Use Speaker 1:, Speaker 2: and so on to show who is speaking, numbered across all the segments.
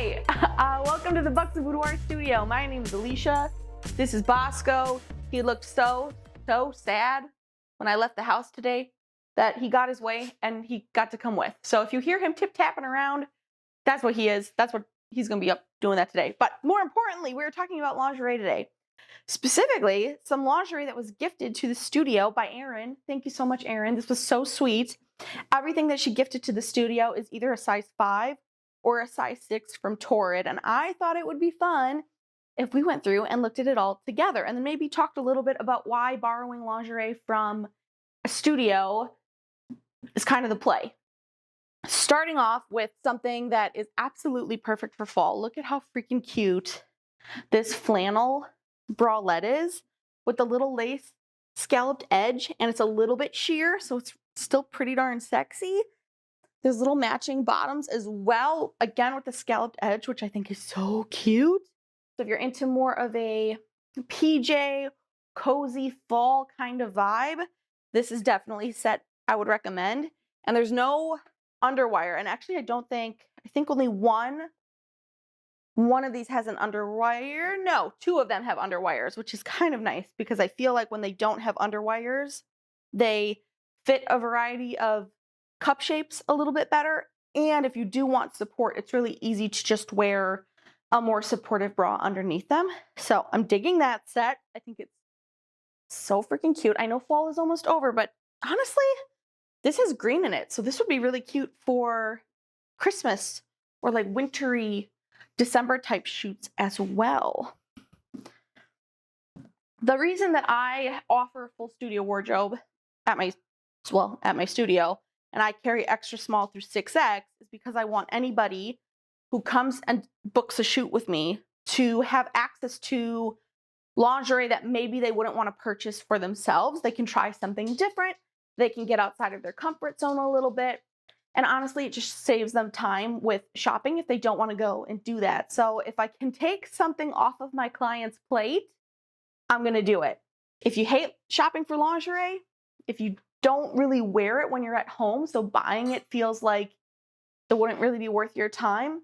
Speaker 1: Hi, welcome to the Bucks of Boudoir studio. My name is Alicia. This is Bosco. He looked so sad when I left the house today that he got his way and he got to come with. So if you hear him tip-tapping around, that's what he is. That's what he's going to be up doing that today. But more importantly, we're talking about lingerie today. Specifically, some lingerie that was gifted to the studio by Erin. Thank you so much, Erin. This was so sweet. Everything that she gifted to the studio is either a size 5 or a size 6 from Torrid, and I thought it would be fun if we went through and looked at it all together and then maybe talked a little bit about why borrowing lingerie from a studio is kind of the play. Starting off with something that is absolutely perfect for fall. Look at how freaking cute this flannel bralette is with the little lace scalloped edge, and it's a little bit sheer, so it's still pretty darn sexy. There's little matching bottoms as well, again with the scalloped edge, which I think is so cute. So if you're into more of a PJ, cozy fall kind of vibe, this is definitely a set I would recommend. And there's no underwire. And actually, I think only one of these has an underwire. No, 2 of them have underwires, which is kind of nice because I feel like when they don't have underwires, they fit a variety of cup shapes a little bit better. And if you do want support, it's really easy to just wear a more supportive bra underneath them. So I'm digging that set. I think it's so freaking cute. I know fall is almost over, but honestly, this has green in it. So this would be really cute for Christmas or like wintry December type shoots as well. The reason that I offer a full studio wardrobe at my studio, and I carry extra small through 6X, is because I want anybody who comes and books a shoot with me to have access to lingerie that maybe they wouldn't want to purchase for themselves. They can try something different. They can get outside of their comfort zone a little bit. And honestly, it just saves them time with shopping if they don't want to go and do that. So if I can take something off of my client's plate, I'm going to do it. If you hate shopping for lingerie, if you don't really wear it when you're at home, so buying it feels like it wouldn't really be worth your time,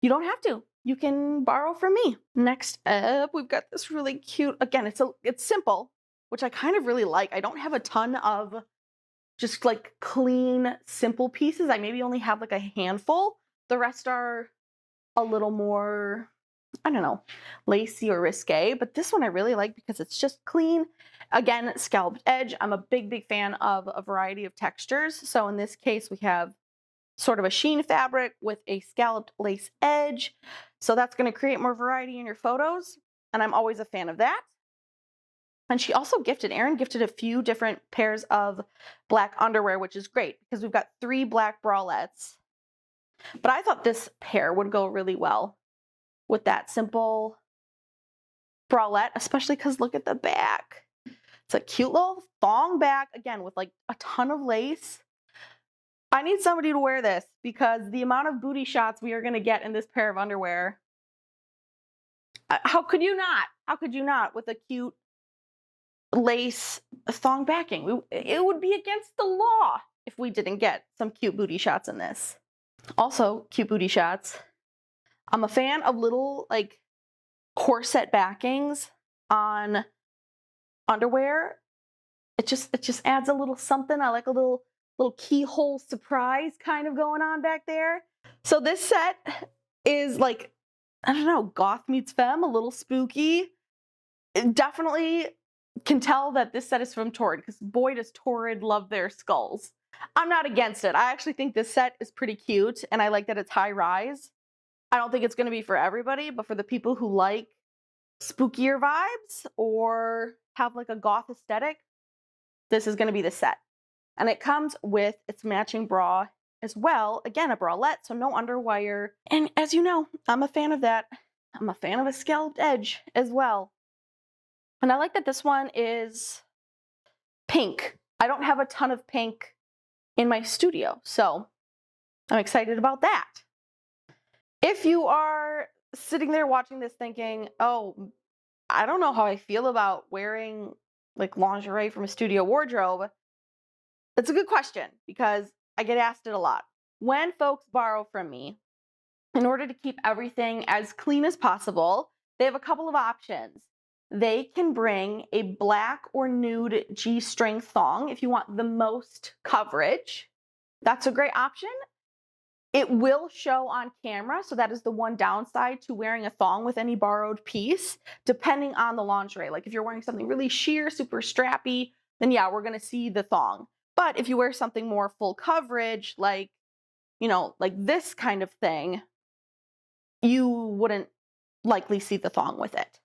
Speaker 1: you don't have to. You can borrow from me. Next up, we've got this really cute, again, it's simple, which I kind of really like. I don't have a ton of just like clean, simple pieces. I maybe only have like a handful. The rest are a little more, I don't know, lacy or risque, but this one I really like because it's just clean. Again, scalloped edge. I'm a big fan of a variety of textures. So in this case, we have sort of a sheen fabric with a scalloped lace edge. So that's going to create more variety in your photos. And I'm always a fan of that. And she also Erin gifted a few different pairs of black underwear, which is great because we've got 3 black bralettes. But I thought this pair would go really well with that simple bralette, especially because look at the back. It's a cute little thong back, again, with like a ton of lace. I need somebody to wear this because the amount of booty shots we are going to get in this pair of underwear. How could you not? How could you not with a cute lace thong backing? It would be against the law if we didn't get some cute booty shots in this. Also, cute booty shots. I'm a fan of little like corset backings on underwear. It just adds a little something. I like a little keyhole surprise kind of going on back there. So this set is like, I don't know, goth meets femme, a little spooky. It definitely can tell that this set is from Torrid because boy does Torrid love their skulls. I'm not against it. I actually think this set is pretty cute and I like that it's high rise. I don't think it's going to be for everybody, but for the people who like spookier vibes or have like a goth aesthetic, this is going to be the set. And it comes with its matching bra as well. Again, a bralette, so no underwire. And as you know, I'm a fan of that. I'm a fan of a scalloped edge as well. And I like that this one is pink. I don't have a ton of pink in my studio, so I'm excited about that. If you are sitting there watching this thinking, oh, I don't know how I feel about wearing like lingerie from a studio wardrobe, that's a good question because I get asked it a lot. When folks borrow from me, in order to keep everything as clean as possible, they have a couple of options. They can bring a black or nude G-string thong if you want the most coverage. That's a great option. It will show on camera, so that is the one downside to wearing a thong with any borrowed piece, depending on the lingerie. Like if you're wearing something really sheer, super strappy, then yeah, we're gonna see the thong. But if you wear something more full coverage, like, you know, like this kind of thing, you wouldn't likely see the thong with it.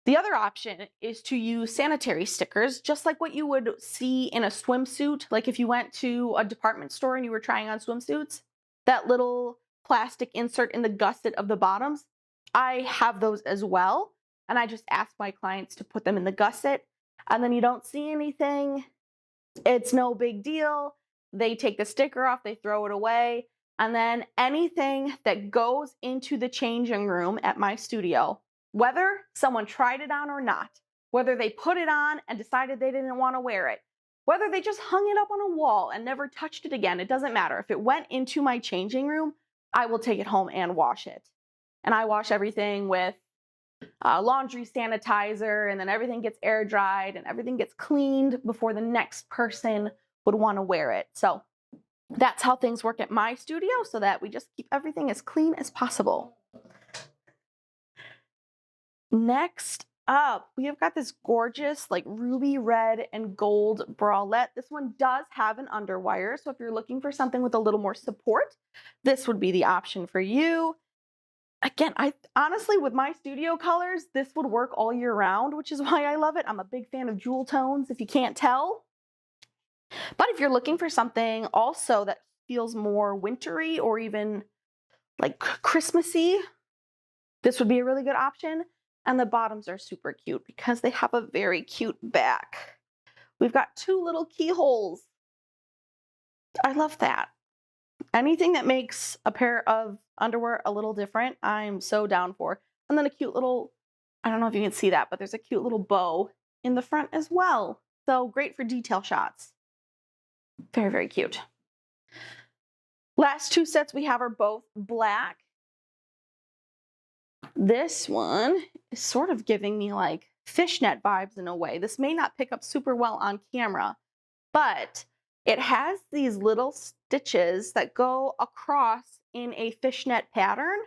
Speaker 1: The other option is to use sanitary stickers, just like what you would see in a swimsuit. Like if you went to a department store and you were trying on swimsuits, that little plastic insert in the gusset of the bottoms, I have those as well. And I just ask my clients to put them in the gusset, and then you don't see anything. It's no big deal. They take the sticker off, they throw it away. And then anything that goes into the changing room at my studio, whether someone tried it on or not, whether they put it on and decided they didn't want to wear it, whether they just hung it up on a wall and never touched it again, it doesn't matter. If it went into my changing room, I will take it home and wash it. And I wash everything with laundry sanitizer, and then everything gets air dried and everything gets cleaned before the next person would want to wear it. So that's how things work at my studio, so that we just keep everything as clean as possible. Next up, we have got this gorgeous like ruby red and gold bralette. This one does have an underwire, so if you're looking for something with a little more support, this would be the option for you. Again, I honestly, with my studio colors, this would work all year round, which is why I love it. I'm a big fan of jewel tones, if you can't tell. But if you're looking for something also that feels more wintry or even like Christmassy, this would be a really good option. And the bottoms are super cute because they have a very cute back. We've got two little keyholes. I love that. Anything that makes a pair of underwear a little different, I'm so down for. And then a cute little, I don't know if you can see that, but there's a cute little bow in the front as well. So great for detail shots. Very, very cute. Last two sets we have are both black. This one is sort of giving me like fishnet vibes in a way. This may not pick up super well on camera, but it has these little stitches that go across in a fishnet pattern,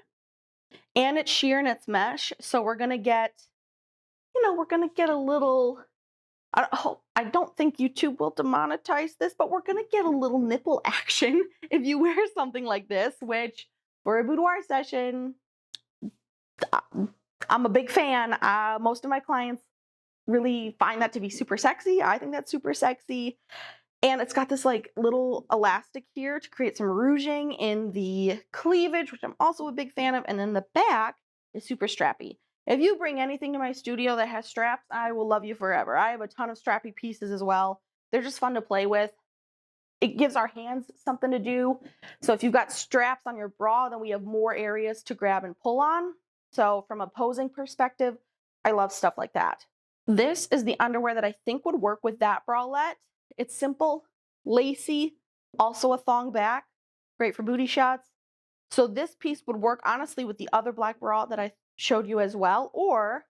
Speaker 1: and it's sheer and it's mesh. So we're gonna get, we're gonna get a little, I don't think YouTube will demonetize this, but we're gonna get a little nipple action if you wear something like this, which for a boudoir session, I'm a big fan. Most of my clients really find that to be super sexy. I think that's super sexy. And it's got this like little elastic here to create some ruching in the cleavage, which I'm also a big fan of. And then the back is super strappy. If you bring anything to my studio that has straps, I will love you forever. I have a ton of strappy pieces as well. They're just fun to play with. It gives our hands something to do. So if you've got straps on your bra, then we have more areas to grab and pull on. So from a posing perspective, I love stuff like that. This is the underwear that I think would work with that bralette. It's simple, lacy, also a thong back, great for booty shots. So this piece would work honestly with the other black bra that I showed you as well, or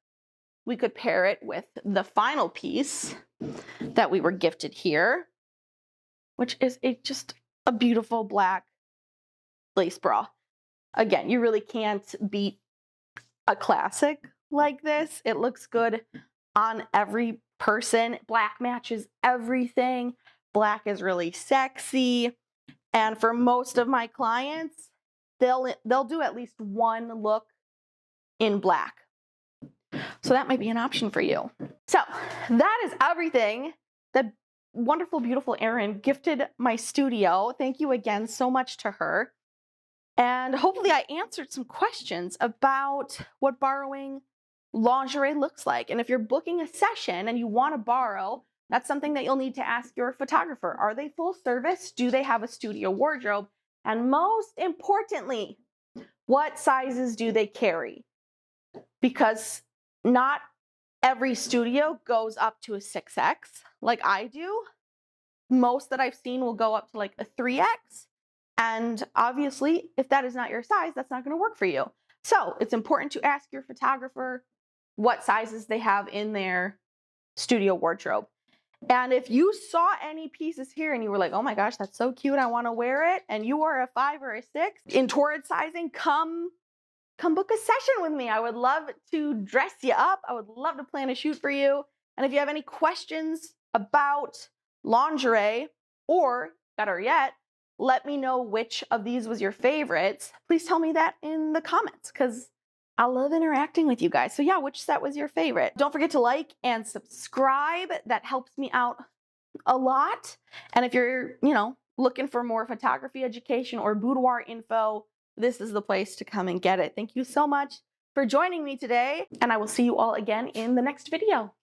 Speaker 1: we could pair it with the final piece that we were gifted here, which is just a beautiful black lace bra. Again, you really can't beat a classic like this. It looks good on every person. Black matches everything. Black is really sexy. And for most of my clients, they'll do at least one look in black. So that might be an option for you. So that is everything that wonderful, beautiful Erin gifted my studio. Thank you again so much to her. And hopefully I answered some questions about what borrowing lingerie looks like. And if you're booking a session and you want to borrow, that's something that you'll need to ask your photographer. Are they full service? Do they have a studio wardrobe? And most importantly, what sizes do they carry? Because not every studio goes up to a 6X like I do. Most that I've seen will go up to like a 3X. And obviously, if that is not your size, that's not going to work for you. So it's important to ask your photographer what sizes they have in their studio wardrobe. And if you saw any pieces here and you were like, oh my gosh, that's so cute, I want to wear it, and you are a 5 or a 6 in torrid sizing, come book a session with me. I would love to dress you up. I would love to plan a shoot for you. And if you have any questions about lingerie, or better yet, let me know which of these was your favorites. Please tell me that in the comments, because I love interacting with you guys. So yeah, which set was your favorite? Don't forget to like and subscribe. That helps me out a lot. And if you're, looking for more photography education or boudoir info, this is the place to come and get it. Thank you so much for joining me today, and I will see you all again in the next video.